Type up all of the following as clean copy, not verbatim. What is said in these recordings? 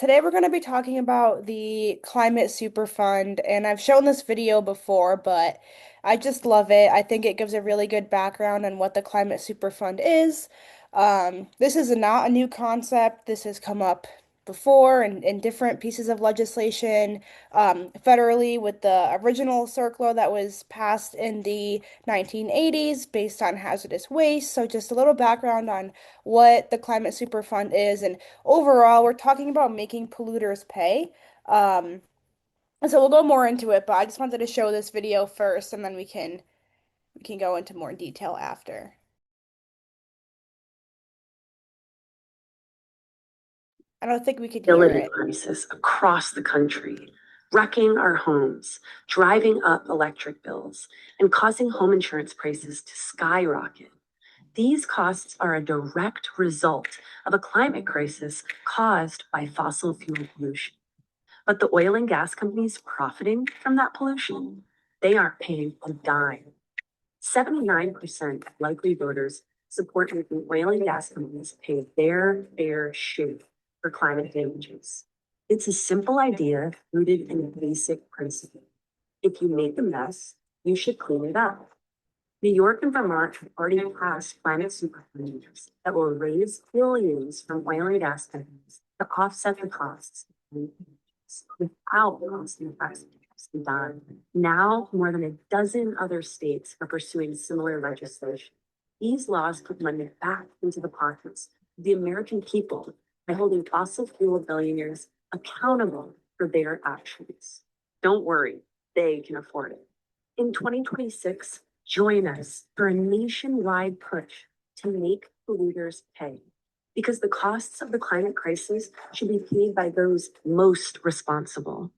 Today we're going to be talking about the Climate Superfund, and I've shown this video before, but I just love it. I think it gives a really good background on what the Climate Superfund is. This is not a new concept. This has come up before in different pieces of legislation, federally with the original circular that was passed in the 1980s based on hazardous waste. So just a little background on what the Climate Superfund is and overall, we're talking about making polluters pay. Um, so we'll go more into it, but I just wanted to show this video first and then we can go into more detail after. I don't think we could hear Mobility it. crisis across the country, wrecking our homes, driving up electric bills, and causing home insurance prices to skyrocket. These costs are a direct result of a climate crisis caused by fossil fuel pollution. But the oil and gas companies profiting from that pollution, they aren't paying a dime. 79% of likely voters support making oil and gas companies pay their fair share for climate damages. It's a simple idea rooted in a basic principle. If you make a mess, you should clean it up. New York and Vermont have already passed climate superfunds that will raise billions from oil and gas companies to offset the costs of climate damages without costing taxpayers a dime. Now, more than a dozen other states are pursuing similar legislation. These laws put money back into the pockets of the American people by holding fossil fuel billionaires accountable for their actions. Don't worry, they can afford it. In 2026, join us for a nationwide push to make polluters pay. Because the costs of the climate crisis should be paid by those most responsible.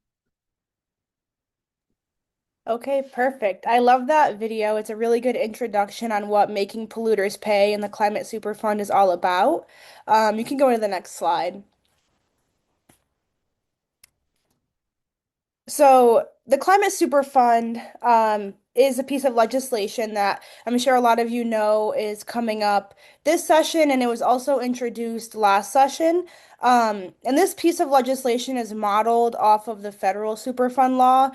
Okay, perfect. I love that video. It's a really good introduction on what making polluters pay and the Climate Superfund is all about. You can go to the next slide. So the Climate Superfund is a piece of legislation that I'm sure a lot of you know is coming up this session, and it was also introduced last session. And this piece of legislation is modeled off of the federal Superfund law,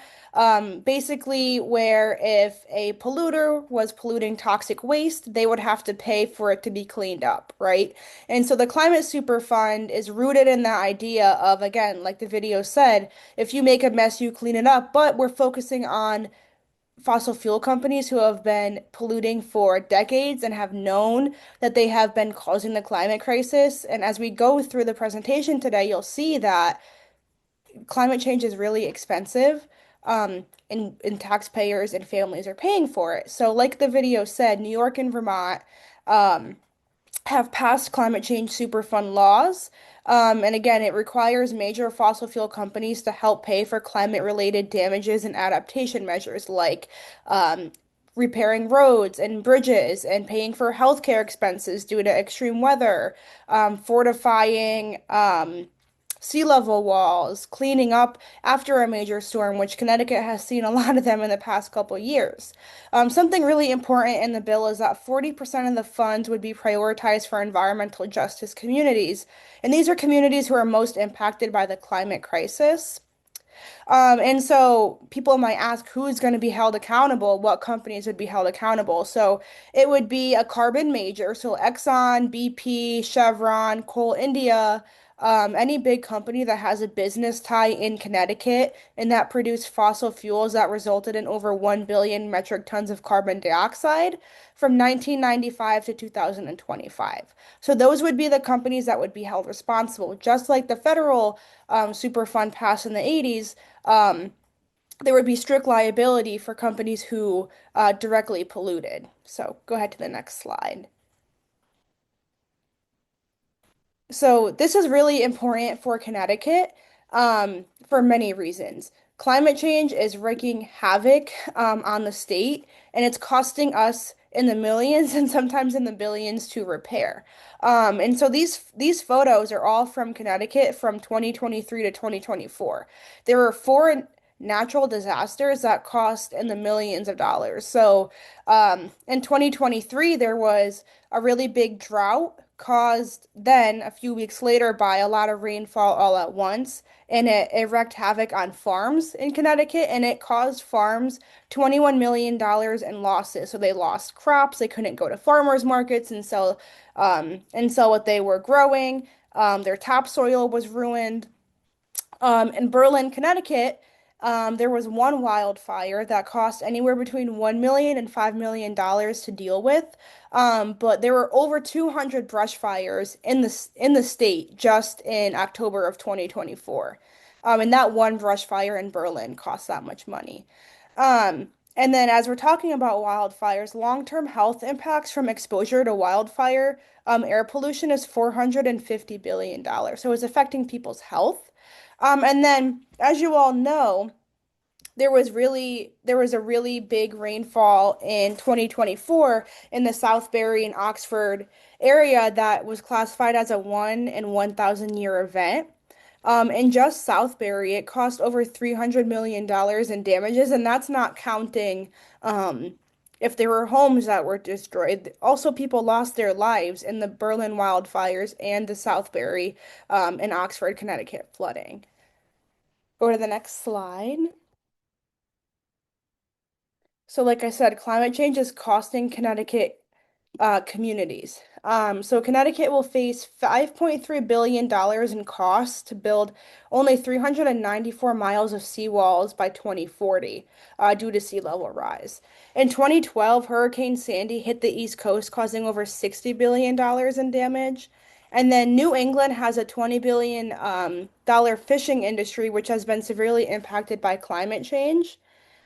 basically where if a polluter was polluting toxic waste, they would have to pay for it to be cleaned up, right? And so the Climate Superfund is rooted in the idea of, again, like the video said, if you make a mess, you clean it up. But we're focusing on fossil fuel companies who have been polluting for decades and have known that they have been causing the climate crisis. And as we go through the presentation today, you'll see that climate change is really expensive, and taxpayers and families are paying for it. So, like the video said, New York and Vermont um, have passed climate change superfund laws. And again, it requires major fossil fuel companies to help pay for climate-related damages and adaptation measures like repairing roads and bridges and paying for healthcare expenses due to extreme weather, fortifying sea level walls, cleaning up after a major storm, which Connecticut has seen a lot of them in the past couple years. Something really important in the bill is that 40% of the funds would be prioritized for environmental justice communities. And these are communities who are most impacted by the climate crisis. And so people might ask who's going to be held accountable, what companies would be held accountable. So it would be a carbon major, so Exxon, BP, Chevron, Coal India, any big company that has a business tie in Connecticut and that produced fossil fuels that resulted in over 1 billion metric tons of carbon dioxide from 1995 to 2025. So those would be the companies that would be held responsible, just like the federal Superfund passed in the 80s. um, there would be strict liability for companies who directly polluted. So go ahead to the next slide. So this is really important for Connecticut for many reasons. Climate change is wreaking havoc on the state, and it's costing us in the millions and sometimes in the billions to repair. And so these photos are all from Connecticut from 2023 to 2024. There were four natural disasters that cost in the millions of dollars. So in 2023, there was a really big drought caused then a few weeks later by a lot of rainfall all at once, and it wreaked havoc on farms in Connecticut, and it caused farms $21 million in losses. So they lost crops, they couldn't go to farmers markets and sell what they were growing. Their topsoil was ruined. In Berlin, Connecticut, there was one wildfire that cost anywhere between $1 million and $5 million to deal with. But there were over 200 brush fires in the state just in October of 2024. And that one brush fire in Berlin cost that much money. And then, as we're talking about wildfires, long-term health impacts from exposure to wildfire, air pollution is $450 billion. So it's affecting people's health. And then, as you all know, there was a really big rainfall in 2024 in the Southbury and Oxford area that was classified as a 1 in 1,000 year event. In just Southbury, it cost over $300 million in damages, and that's not counting if there were homes that were destroyed. Also, people lost their lives in the Berlin wildfires and the Southbury and Oxford, Connecticut flooding. Go to the next slide. So, like I said, climate change is costing Connecticut communities. So Connecticut will face $5.3 billion in costs to build only 394 miles of seawalls by 2040 due to sea level rise. In 2012, Hurricane Sandy hit the East Coast, causing over $60 billion in damage. And then New England has a $20 billion fishing industry, which has been severely impacted by climate change.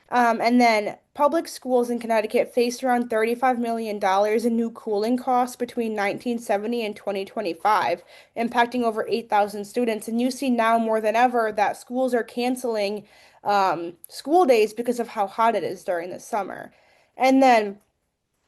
And then public schools in Connecticut faced around $35 million in new cooling costs between 1970 and 2025, impacting over 8,000 students. And you see now more than ever that schools are canceling school days because of how hot it is during the summer. And then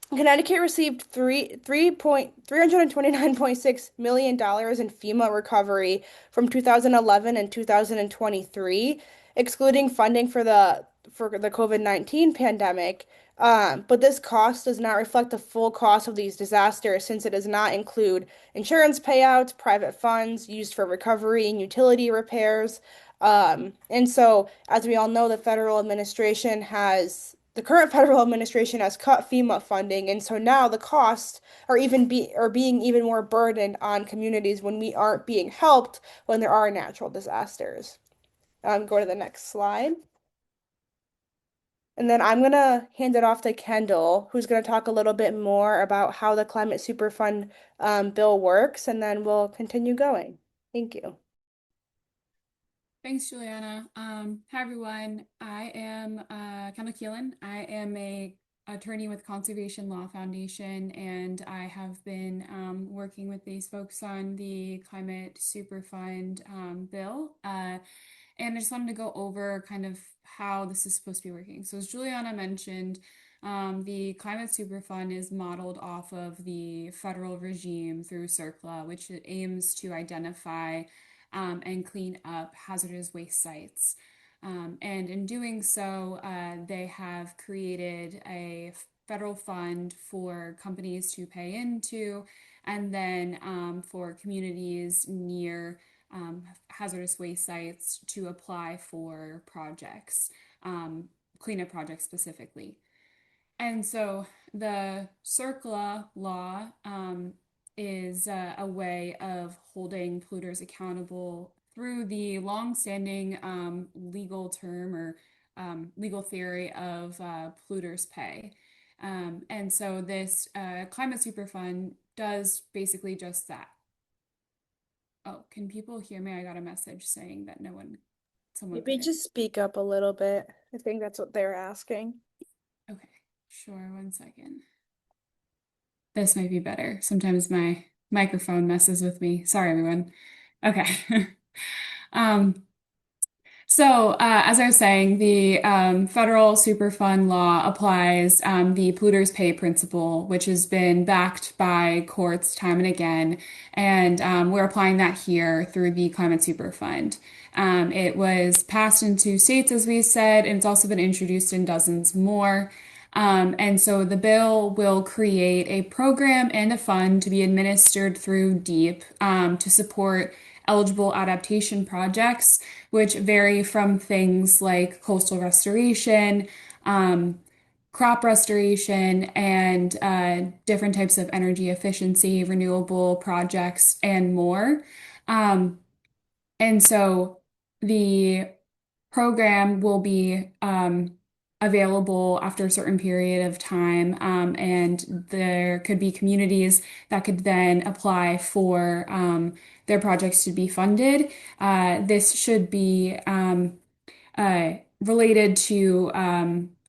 Connecticut received $329.6 million in FEMA recovery from 2011 and 2023, excluding funding for the COVID-19 pandemic. But this cost does not reflect the full cost of these disasters since it does not include insurance payouts, private funds used for recovery and utility repairs. And so, as we all know, the current federal administration has cut FEMA funding, and so now the costs are being even more burdened on communities when we aren't being helped when there are natural disasters. Go to the next slide. And then I'm gonna hand it off to Kendall, who's gonna talk a little bit more about how the Climate Superfund bill works, and then we'll continue going. Thank you. Thanks, Juliana. Hi, everyone. I am Kendall Keelan. I am a attorney with Conservation Law Foundation, and I have been working with these folks on the Climate Superfund bill. And I just wanted to go over kind of how this is supposed to be working. So as Juliana mentioned, the Climate Superfund is modeled off of the federal regime through CERCLA, which aims to identify and clean up hazardous waste sites. And in doing so, they have created a federal fund for companies to pay into, and then for communities near hazardous waste sites to apply for projects, cleanup projects specifically. And so the CERCLA law is a way of holding polluters accountable through the long-standing legal term or legal theory of polluters pay. And so this Climate Superfund does basically just that. Oh, can people hear me? I got a message saying that someone Maybe couldn't. just speak up a little bit. I think that's what they're asking. Okay, sure, 1 second. This might be better. Sometimes my microphone messes with me. Sorry, everyone. Okay. Um, as I was saying, the federal Superfund law applies the polluters pay principle, which has been backed by courts time and again, and we're applying that here through the Climate Superfund. It was passed into states, as we said, and it's also been introduced in dozens more. And so the bill will create a program and a fund to be administered through DEEP to support eligible adaptation projects, which vary from things like coastal restoration, um, crop restoration, and different types of energy efficiency, renewable projects, and more. Um, and so the program will be available after a certain period of time, and there could be communities that could then apply for their projects to be funded. This should be related to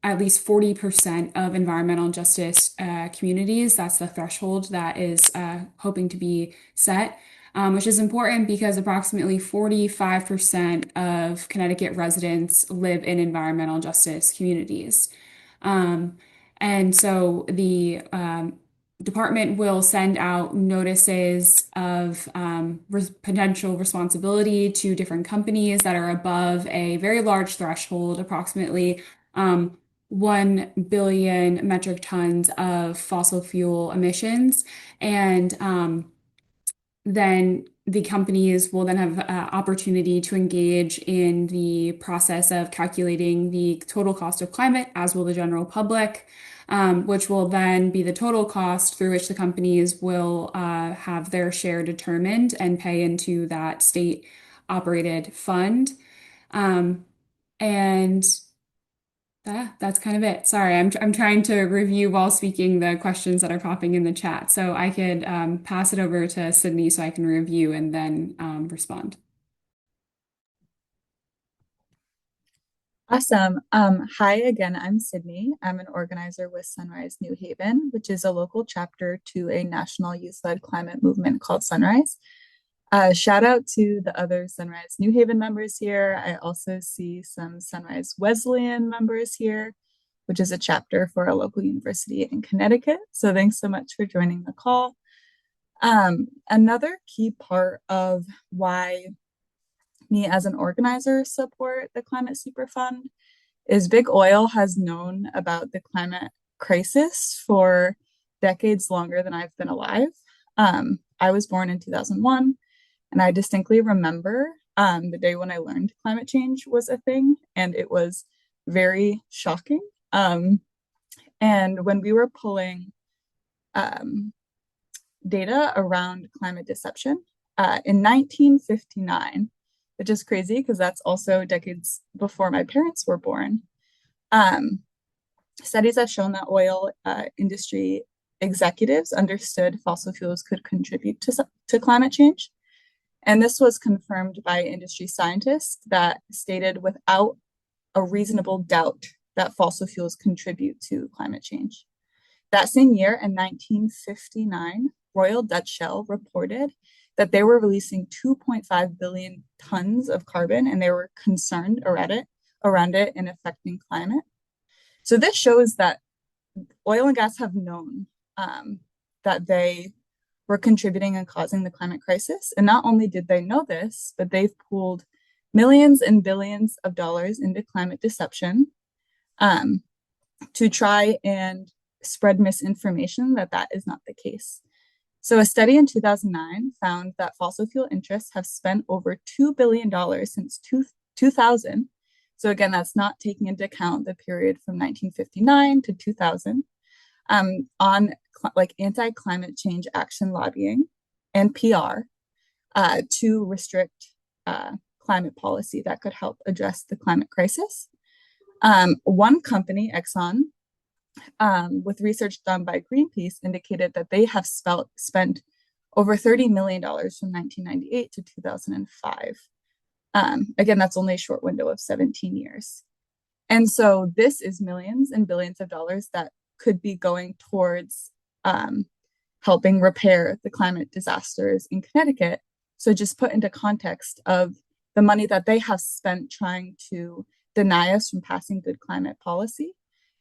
at least 40% of environmental justice communities. That's the threshold that is hoping to be set, which is important because approximately 45% of Connecticut residents live in environmental justice communities. Um, and so the department will send out notices of potential responsibility to different companies that are above a very large threshold, approximately 1 billion metric tons of fossil fuel emissions. And then the companies will then have opportunity to engage in the process of calculating the total cost of climate, as will the general public, which will then be the total cost through which the companies will have their share determined and pay into that state operated fund. Um, and that's kind of it. Sorry, I'm trying to review while speaking the questions that are popping in the chat. So I could pass it over to Sydney so I can review and then respond. Awesome. Hi again, I'm Sydney. I'm an organizer with Sunrise New Haven, which is a local chapter to a national youth-led climate movement called Sunrise. Shout out to the other Sunrise New Haven members here. I also see some Sunrise Wesleyan members here, which is a chapter for a local university in Connecticut. So thanks so much for joining the call. Another key part of why me as an organizer support the Climate Superfund is big oil has known about the climate crisis for decades longer than I've been alive. I was born in 2001, and I distinctly remember the day when I learned climate change was a thing, and it was very shocking. And when we were pulling data around climate deception in 1959, which is crazy because that's also decades before my parents were born. Studies have shown that oil industry executives understood fossil fuels could contribute to climate change. And this was confirmed by industry scientists that stated without a reasonable doubt that fossil fuels contribute to climate change. That same year in 1959, Royal Dutch Shell reported that they were releasing 2.5 billion tons of carbon, and they were concerned around it and affecting climate. So this shows that oil and gas have known that they were contributing and causing the climate crisis. And not only did they know this, but they've pooled millions and billions of dollars into climate deception to try and spread misinformation that is not the case. So a study in 2009 found that fossil fuel interests have spent over $2 billion since 2000. So again, that's not taking into account the period from 1959 to 2000 on like anti-climate change action lobbying and PR to restrict climate policy that could help address the climate crisis. One company, Exxon, with research done by Greenpeace, indicated that they have spent over $30 million from 1998 to 2005. Again, that's only a short window of 17 years. And so this is millions and billions of dollars that could be going towards helping repair the climate disasters in Connecticut. So just put into context of the money that they have spent trying to deny us from passing good climate policy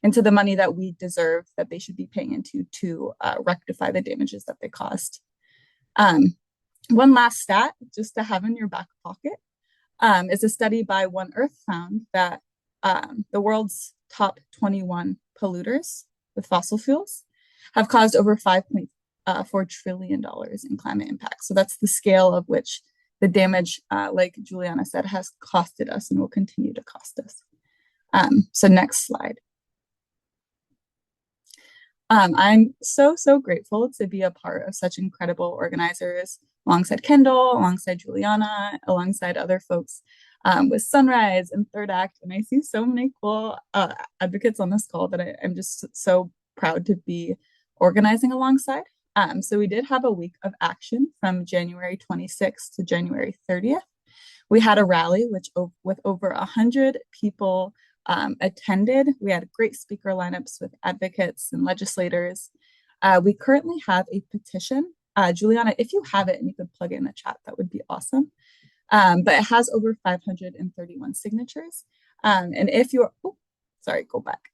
into the money that we deserve that they should be paying into to rectify the damages that they caused. One last stat, just to have in your back pocket, is a study by One Earth found that the world's top 21 polluters with fossil fuels have caused over $5.4 trillion in climate impact. So that's the scale of which the damage, like Juliana said, has costed us and will continue to cost us. So next slide. I'm so grateful to be a part of such incredible organizers alongside Kendall, alongside Juliana, alongside other folks with Sunrise and Third Act. And I see so many cool advocates on this call that I'm just so proud to be organizing alongside. So we did have a week of action from January 26th to January 30th. We had a rally with over 100 people attended. We had great speaker lineups with advocates and legislators. We currently have a petition. Juliana, if you have it and you could plug it in the chat, that would be awesome. But it has over 531 signatures. And if you're, go back.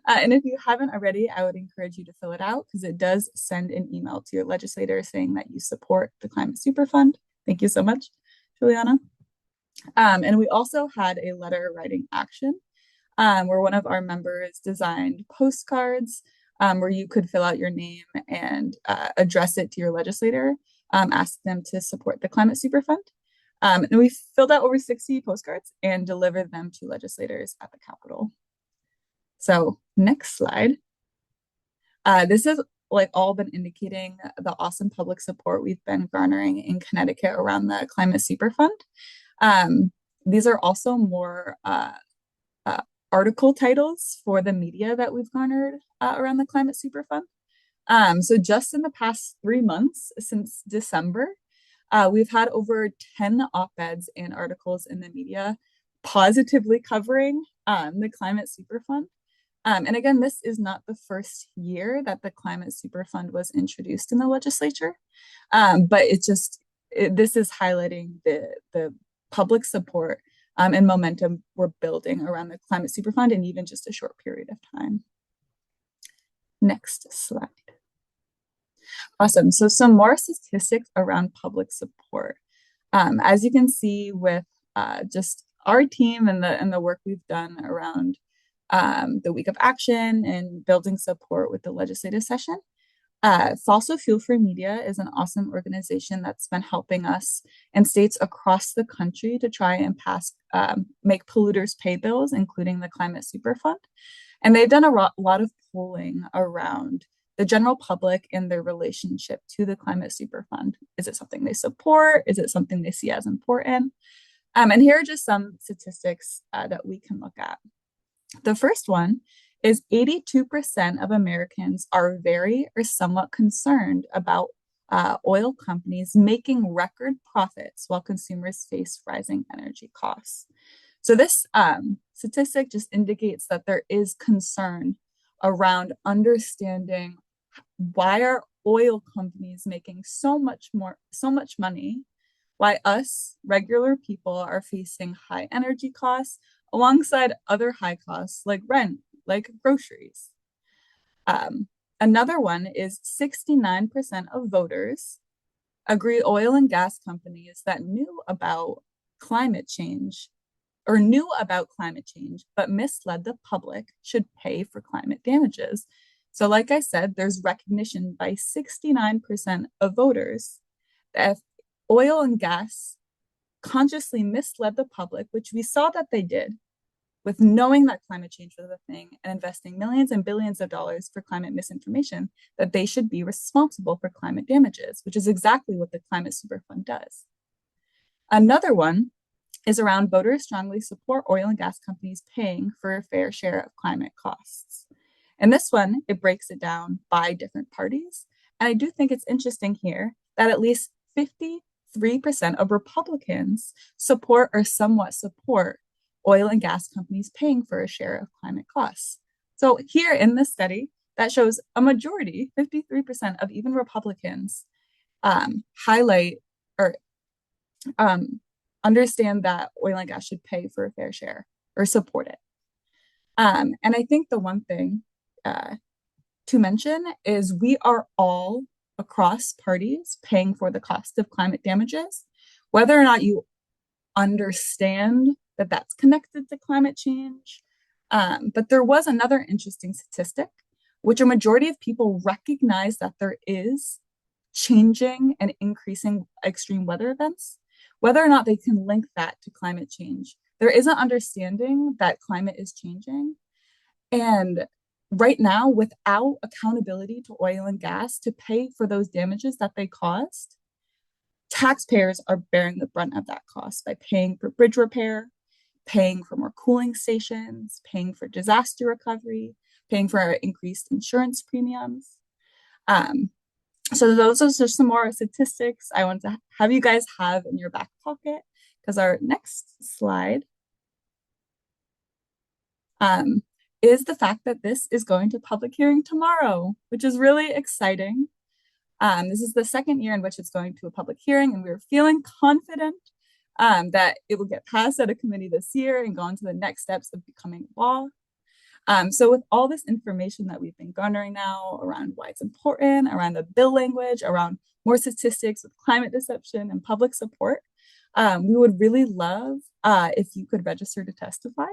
And if you haven't already, I would encourage you to fill it out because it does send an email to your legislator saying that you support the Climate Superfund. Thank you so much, Juliana. And we also had a letter writing action where one of our members designed postcards where you could fill out your name and address it to your legislator, ask them to support the Climate Superfund. And we filled out over 60 postcards and delivered them to legislators at the Capitol. So next slide. This is like all been indicating the awesome public support we've been garnering in Connecticut around the Climate Superfund. These are also more article titles for the media that we've garnered around the Climate Superfund. So just in the past 3 months since December, we've had over 10 op-eds and articles in the media positively covering the Climate Superfund. And again, this is not the first year that the Climate Superfund was introduced in the legislature, but this is highlighting the public support and momentum we're building around the Climate Superfund in even just a short period of time. Next slide. Awesome. So some more statistics around public support. As you can see with just our team and the work we've done around the week of action and building support with the legislative session. Fossil Fuel Free Media is an awesome organization that's been helping us and states across the country to try and make polluters pay bills, including the Climate Superfund. And they've done a lot of polling around the general public and their relationship to the Climate Superfund. Is it something they support? Is it something they see as important? And here are just some statistics that we can look at. The first one is 82% of Americans are very or somewhat concerned about oil companies making record profits while consumers face rising energy costs. So this statistic just indicates that there is concern around understanding why are oil companies making so much money, why us regular people are facing high energy costs alongside other high costs like rent, like groceries. Another one is 69% of voters agree oil and gas companies that knew about climate change but misled the public should pay for climate damages. So like I said, there's recognition by 69% of voters that if oil and gas consciously misled the public, which we saw that they did, with knowing that climate change was a thing and investing millions and billions of dollars for climate misinformation, that they should be responsible for climate damages, which is exactly what the Climate Superfund does. Another one is around voters strongly support oil and gas companies paying for a fair share of climate costs. And this one, it breaks it down by different parties. And I do think it's interesting here that at least 53% of Republicans support or somewhat support oil and gas companies paying for a share of climate costs. So here in this study, that shows a majority, 53% of even Republicans highlight or understand that oil and gas should pay for a fair share or support it. And I think the one thing to mention is we are all across parties paying for the cost of climate damages, whether or not you understand that that's connected to climate change, But there was another interesting statistic, which a majority of people recognize that there is changing and increasing extreme weather events, whether or not they can link that to climate change. There is an understanding that climate is changing. And right now, without accountability to oil and gas to pay for those damages that they caused, taxpayers are bearing the brunt of that cost by paying for bridge repair, paying for more cooling stations, paying for disaster recovery, paying for our increased insurance premiums. Um, so those are just some more statistics I want to have you guys have in your back pocket, because our next slide um, is the fact that this is going to public hearing tomorrow, which is really exciting. This is the second year in which it's going to a public hearing, and we're feeling confident that it will get passed at a committee this year and go on to the next steps of becoming law. So with all this information that we've been garnering now around why it's important, around the bill language, around more statistics with climate deception and public support, we would really love if you could register to testify.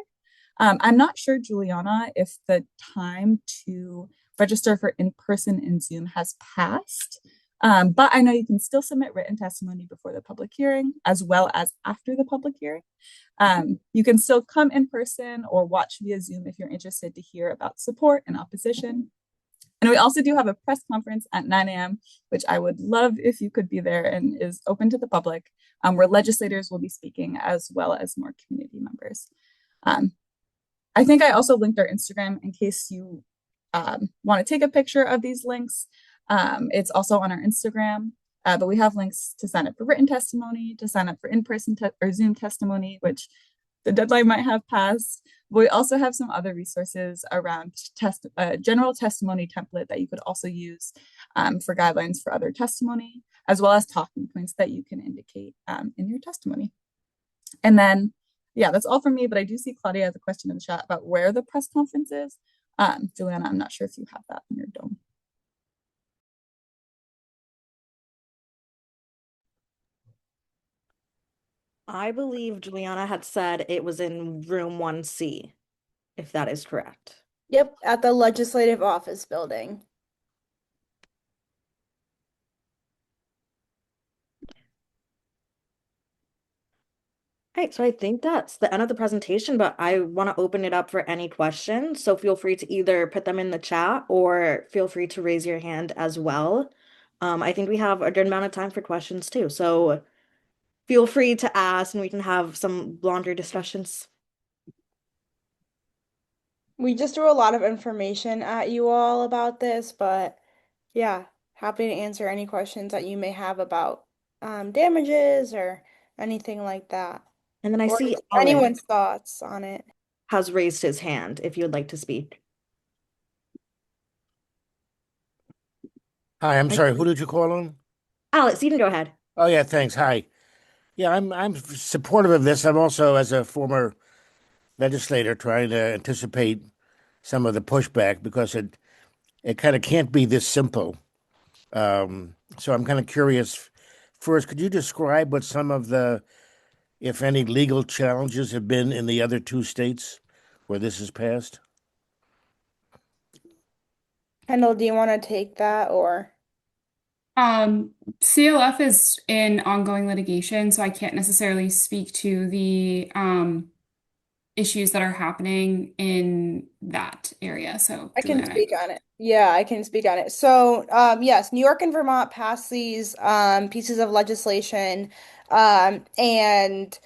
I'm not sure, Juliana, if the time to register for in-person in Zoom has passed, but I know you can still submit written testimony before the public hearing as well as after the public hearing. You can still come in person or watch via Zoom if you're interested to hear about support and opposition. And we also do have a press conference at 9 a.m., which I would love if you could be there and is open to the public, where legislators will be speaking as well as more community members. I think I also linked our Instagram in case you want to take a picture of these links. It's also on our Instagram, but we have links to sign up for written testimony, to sign up for in-person or Zoom testimony, which the deadline might have passed. But we also have some other resources around general testimony template that you could also use for guidelines for other testimony, as well as talking points that you can indicate in your testimony. And then, yeah, that's all from me, but I do see Claudia has a question in the chat about where the press conference is. Juliana, I'm not sure if you have that in your dome. I believe Juliana had said it was in room 1C, if that is correct. Yep, at the Legislative Office Building. All right, so I think that's the end of the presentation, but I want to open it up for any questions. So feel free to either put them in the chat or feel free to raise your hand as well. I think we have a good amount of time for questions too. So feel free to ask and we can have some longer discussions. We just threw a lot of information at you all about this, but yeah, happy to answer any questions that you may have about damages or anything like that. And then I Or see just Alex anyone's thoughts on it. has raised his hand if you would like to speak. Hi, I'm sorry. Who did you call on? Alex, you can go ahead. Oh yeah, thanks. Hi. Yeah, I'm supportive of this. I'm also, as a former legislator, trying to anticipate some of the pushback because it kind of can't be this simple. So I'm kind of curious. First, could you describe what some of the, if any, legal challenges have been in the other two states where this is passed? Kendall, do you want to take that or? CLF is in ongoing litigation, so I can't necessarily speak to the issues that are happening in that area. So, I can Juliana. speak on it. Yeah, I can speak on it. So, yes, New York and Vermont passed these pieces of legislation, and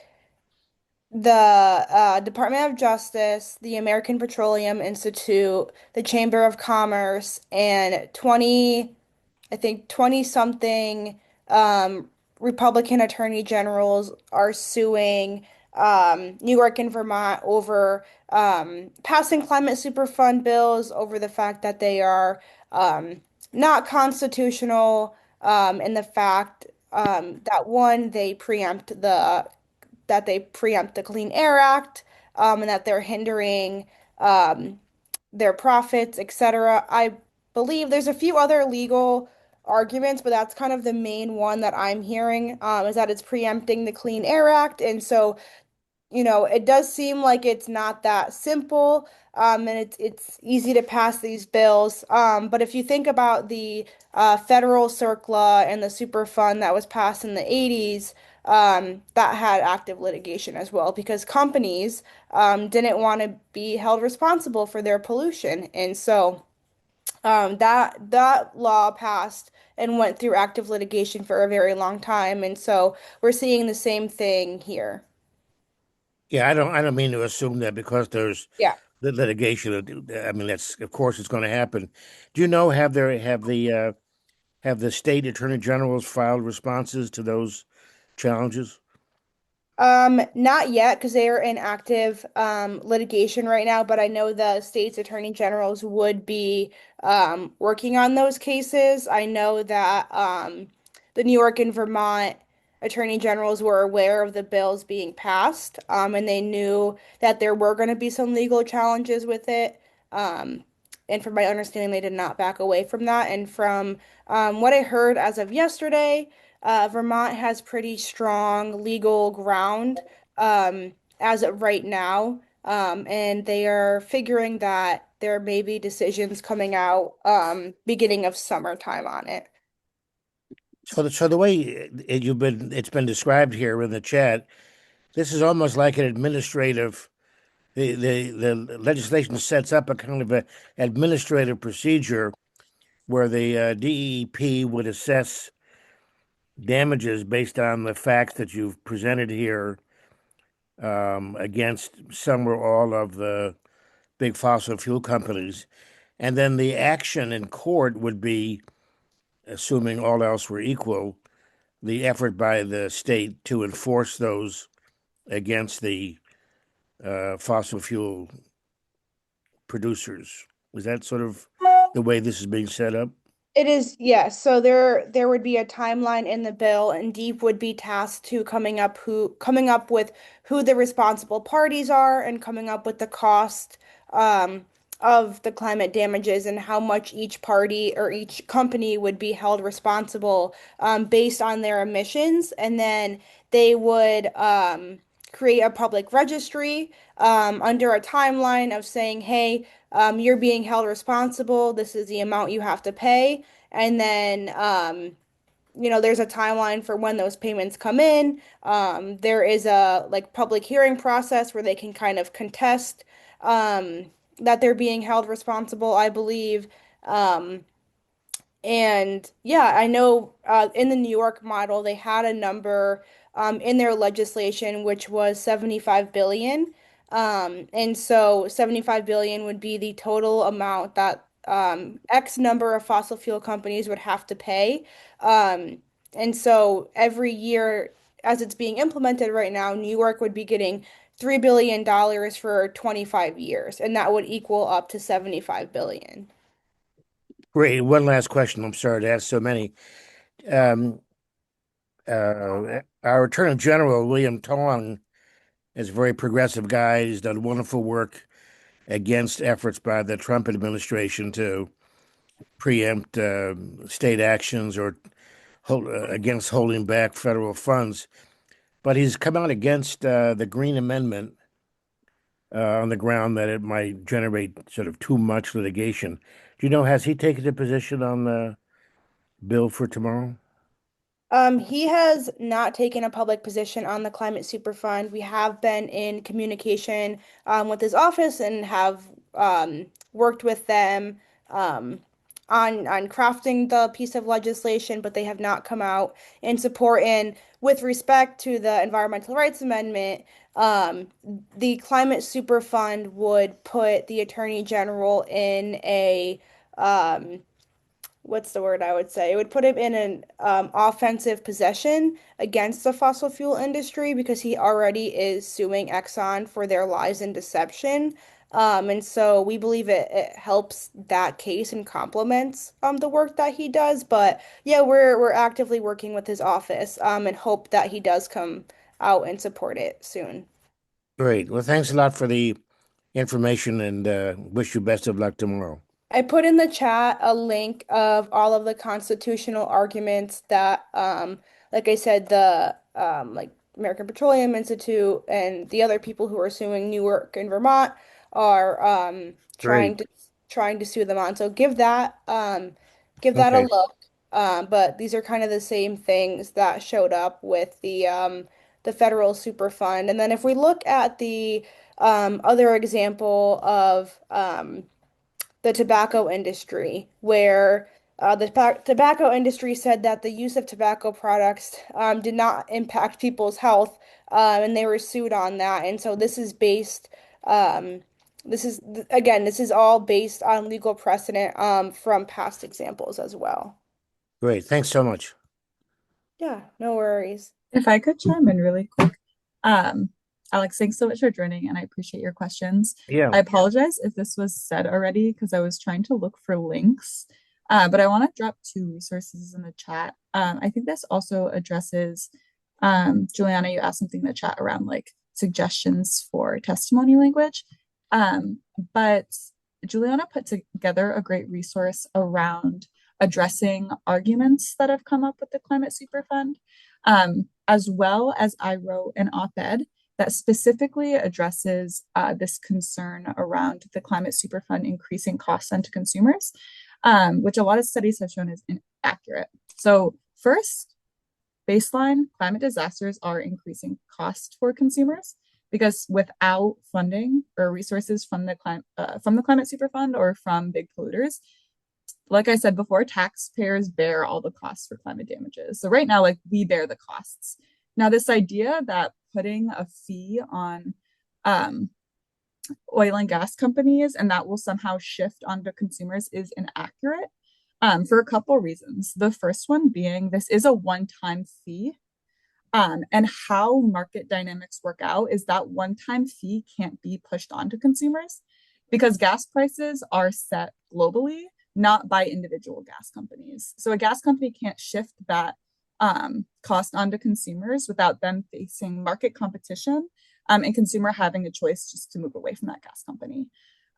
the Department of Justice, the American Petroleum Institute, the Chamber of Commerce, and 20, I think 20 something Republican attorney generals are suing New York and Vermont over passing climate superfund bills, over the fact that they are not constitutional, and the fact that one, they preempt the Clean Air Act, and that they're hindering um, their profits, etc. I believe there's a few other legal arguments, but that's kind of the main one that I'm hearing, is that it's preempting the Clean Air Act. And so, it does seem like it's not that simple, and it's easy to pass these bills. But if you think about the federal CERCLA and the Superfund that was passed in the 80s, that had active litigation as well because companies didn't want to be held responsible for their pollution. And so that law passed and went through active litigation for a very long time. And so we're seeing the same thing here. Yeah, I don't mean to assume that because there's Yeah. the litigation. I mean, that's of course it's going to happen. Do you know have the state attorney generals filed responses to those challenges? Not yet because they are in active litigation right now, but I know the state's attorney generals would be working on those cases. I know that the New York and Vermont attorney generals were aware of the bills being passed, and they knew that there were going to be some legal challenges with it. Um, and from my understanding, they did not back away from that. And from what I heard as of yesterday, Vermont has pretty strong legal ground as of right now, and they are figuring that there may be decisions coming out beginning of summertime on it. So the way it's been described here in the chat, this is almost like an administrative. The legislation sets up a kind of a administrative procedure where the DEP would assess damages based on the facts that you've presented here against some or all of the big fossil fuel companies. And then the action in court would be, assuming all else were equal, the effort by the state to enforce those against the fossil fuel producers. Is that sort of the way this is being set up? It is, yes. So there would be a timeline in the bill, and Deep would be tasked to coming up with who the responsible parties are and coming up with the cost of the climate damages and how much each party or each company would be held responsible based on their emissions. And then they would create a public registry under a timeline of saying, hey, you're being held responsible. This is the amount you have to pay. And then, there's a timeline for when those payments come in. There is a like public hearing process where they can kind of contest that they're being held responsible, I believe. Um, and yeah, I know in the New York model, they had a number in their legislation, which was 75 billion. And so 75 billion would be the total amount that X number of fossil fuel companies would have to pay. Um, and so every year, as it's being implemented right now, New York would be getting $3 billion for 25 years, and that would equal up to 75 billion. Great. One last question. I'm sorry to ask so many. Um, our Attorney General, William Tong, is a very progressive guy. He's done wonderful work against efforts by the Trump administration to preempt state actions or against holding back federal funds. But he's come out against the Green Amendment on the ground that it might generate sort of too much litigation. Do you know, has he taken a position on the bill for tomorrow? He has not taken a public position on the Climate Superfund. We have been in communication with his office and have worked with them um, on crafting the piece of legislation, but they have not come out in support. And with respect to the Environmental Rights Amendment, the Climate Superfund would put the Attorney General in a what's the word I would say? It would put him in an offensive possession against the fossil fuel industry because he already is suing Exxon for their lies and deception. And so we believe it helps that case and complements the work that he does. But yeah, we're actively working with his office and hope that he does come out and support it soon. Great. Well, thanks a lot for the information and wish you best of luck tomorrow. I put in the chat a link of all of the constitutional arguments that, like I said, the American Petroleum Institute and the other people who are suing Newark and Vermont are Great. trying to sue them on. So give that a Okay. look. But these are kind of the same things that showed up with the federal Superfund. And then if we look at the other example of the tobacco industry, where the tobacco industry said that the use of tobacco products did not impact people's health, and they were sued on that. And so um, this is all based on legal precedent from past examples as well. Great. Thanks so much. Yeah, no worries. If I could chime in really quick. Um, Alex, thanks so much for joining, and I appreciate your questions. Yeah. I apologize if this was said already because I was trying to look for links, but I want to drop two resources in the chat. I think this also addresses, Juliana, you asked something in the chat around like suggestions for testimony language. Um, but Juliana put together a great resource around addressing arguments that have come up with the Climate Superfund. As well as I wrote an op-ed that specifically addresses this concern around the Climate Superfund increasing costs onto consumers, which a lot of studies have shown is inaccurate. So first, baseline, climate disasters are increasing cost for consumers because without funding or resources from the Climate Superfund or from big polluters, like I said before, taxpayers bear all the costs for climate damages. So right now, like we bear the costs. Now, this idea that putting a fee on um, oil and gas companies and that will somehow shift onto consumers is inaccurate for a couple reasons. The first one being this is a one-time fee. And how market dynamics work out is that one-time fee can't be pushed onto consumers because gas prices are set globally, not by individual gas companies. So a gas company can't shift that cost onto consumers without them facing market competition and consumer having a choice just to move away from that gas company.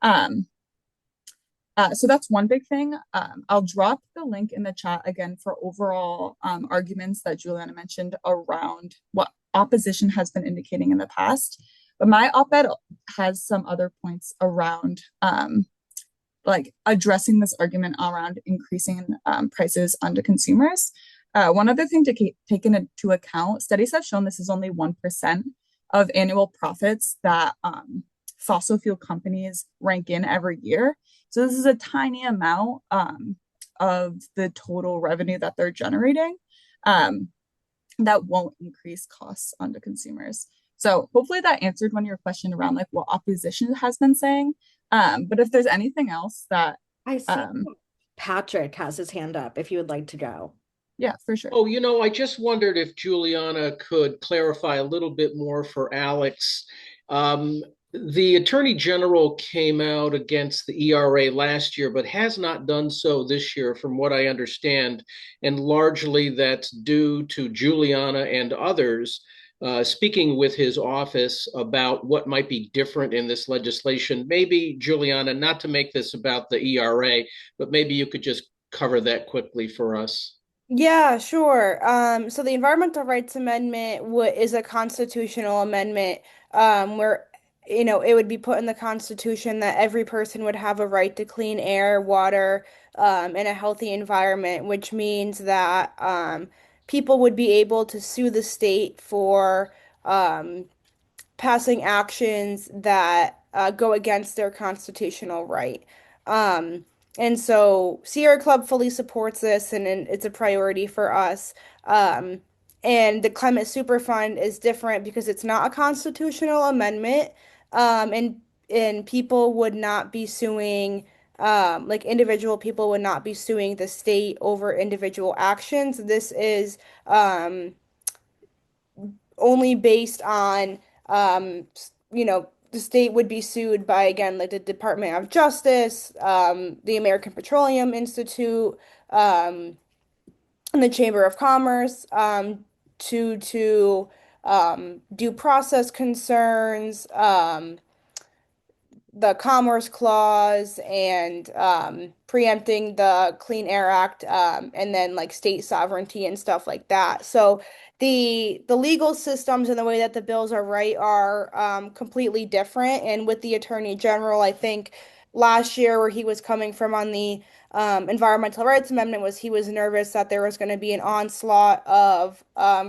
Um, so that's one big thing. I'll drop the link in the chat again for overall arguments that Juliana mentioned around what opposition has been indicating in the past. But my op-ed has some other points around like addressing this argument around increasing prices onto consumers. One other thing to take into account, studies have shown this is only 1% of annual profits that fossil fuel companies rank in every year. So this is a tiny amount of the total revenue that they're generating that won't increase costs onto consumers. So hopefully that answered one of your question around like what opposition has been saying. But if there's anything else that I see um, Patrick has his hand up if you would like to go. yeah, for sure. Oh, I just wondered if Juliana could clarify a little bit more for Alex. Um, the Attorney General came out against the ERA last year, but has not done so this year, from what I understand. And largely that's due to Juliana and others speaking with his office about what might be different in this legislation. Maybe, Juliana, not to make this about the ERA, but maybe you could just cover that quickly for us. Yeah, sure. So the Environmental Rights Amendment is a constitutional amendment where, it would be put in the Constitution that every person would have a right to clean air, water, and a healthy environment, which means that people would be able to sue the state for passing actions that go against their constitutional right. Um, and so Sierra Club fully supports this, and it's a priority for us. Um, and the Climate Superfund is different because it's not a constitutional amendment, and people would not be suing, like individual people would not be suing the state over individual actions. This is only based on the state would be sued by again like the Department of Justice, the American Petroleum Institute, and the Chamber of Commerce, to due process concerns, the Commerce Clause, and preempting the Clean Air Act, and then like state sovereignty and stuff like that. So the legal systems and the way that the bills are completely different. And with the Attorney General, I think last year where he was coming from on the environmental rights amendment was he was nervous that there was going to be an onslaught of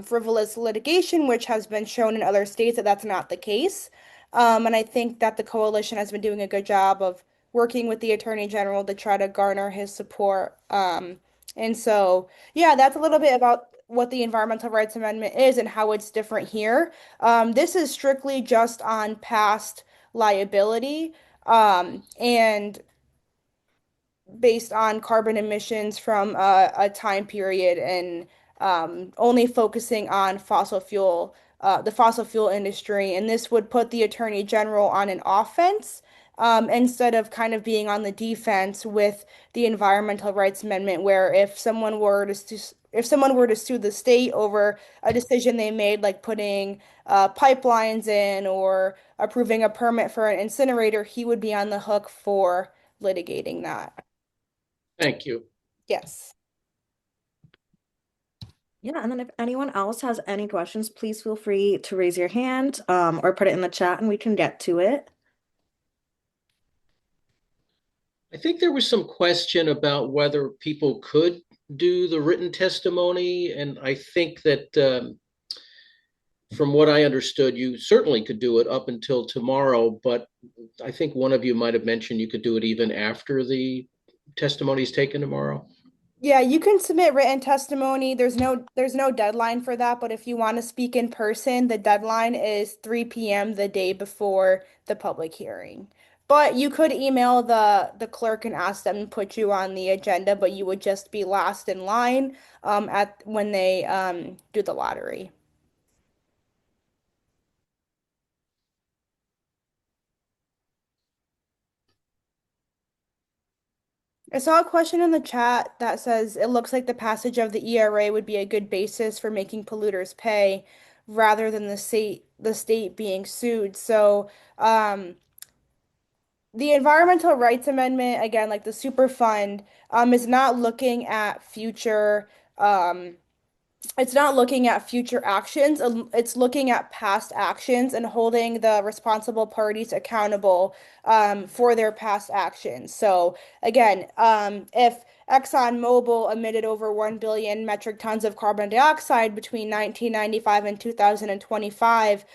frivolous litigation, which has been shown in other states that that's not the case. And I think that the coalition has been doing a good job of working with the Attorney General to try to garner his support. And so, yeah, that's a little bit about what the Environmental Rights Amendment is and how it's different here. This is strictly just on past liability. And based on carbon emissions from a time period and only focusing on the fossil fuel industry. And this would put the Attorney General on an offense instead of kind of being on the defense with the Environmental Rights Amendment, where if someone were to sue the state over a decision they made, like putting pipelines in or approving a permit for an incinerator, he would be on the hook for litigating that. Thank you. Yes. Yeah, and then if anyone else has any questions, please feel free to raise your hand or put it in the chat and we can get to it. I think there was some question about whether people could do the written testimony, and I think that from what I understood, you certainly could do it up until tomorrow, but I think one of you might have mentioned you could do it even after the testimony is taken tomorrow. Yeah, you can submit written testimony. There's no deadline for that, but if you want to speak in person, the deadline is 3 p.m. the day before the public hearing. But you could email the clerk and ask them to put you on the agenda, but you would just be last in line at when they do the lottery. I saw a question in the chat that says it looks like the passage of the ERA would be a good basis for making polluters pay rather than the state being sued. So, the Environmental Rights Amendment, again, like the Superfund, is not looking at um, it's not looking at future actions. It's looking at past actions and holding the responsible parties accountable for their past actions. So again, if ExxonMobil emitted over 1 billion metric tons of carbon dioxide between 1995 and 2025,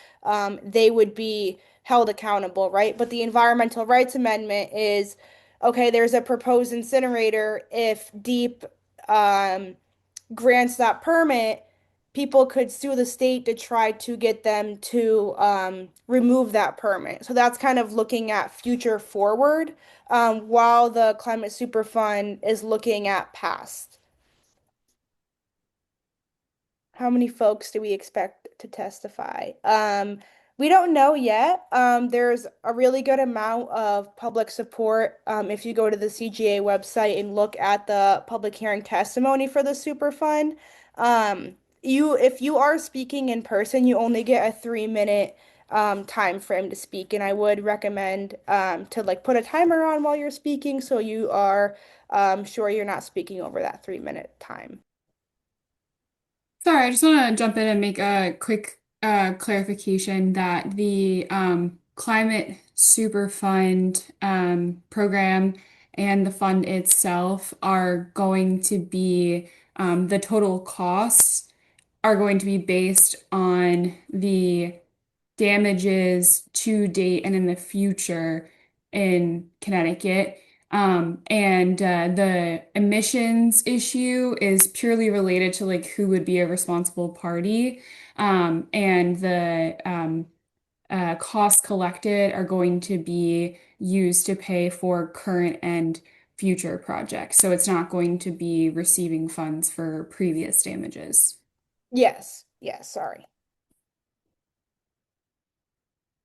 they would be held accountable, right? But the Environmental Rights Amendment is, okay, there's a proposed incinerator. If Deep grants that permit, people could sue the state to try to get them to remove that permit. So that's kind of looking at future forward, while the Climate Superfund is looking at past. How many folks do we expect to testify? We don't know yet. There's a really good amount of public support. If you go to the CGA website and look at the public hearing testimony for the Superfund, if you are speaking in person, you only get a 3 minute time frame to speak, and I would recommend to like put a timer on while you're speaking so you are sure you're not speaking over that 3 minute time. Sorry, I just want to jump in and make a quick clarification that the Climate Superfund program and the fund itself are going to be the total costs are going to be based on the damages to date and in the future in Connecticut. And the emissions issue is purely related to like who would be a responsible party. And the costs collected are going to be used to pay for current and future projects. So it's not going to be receiving funds for previous damages. Yes, yes, sorry.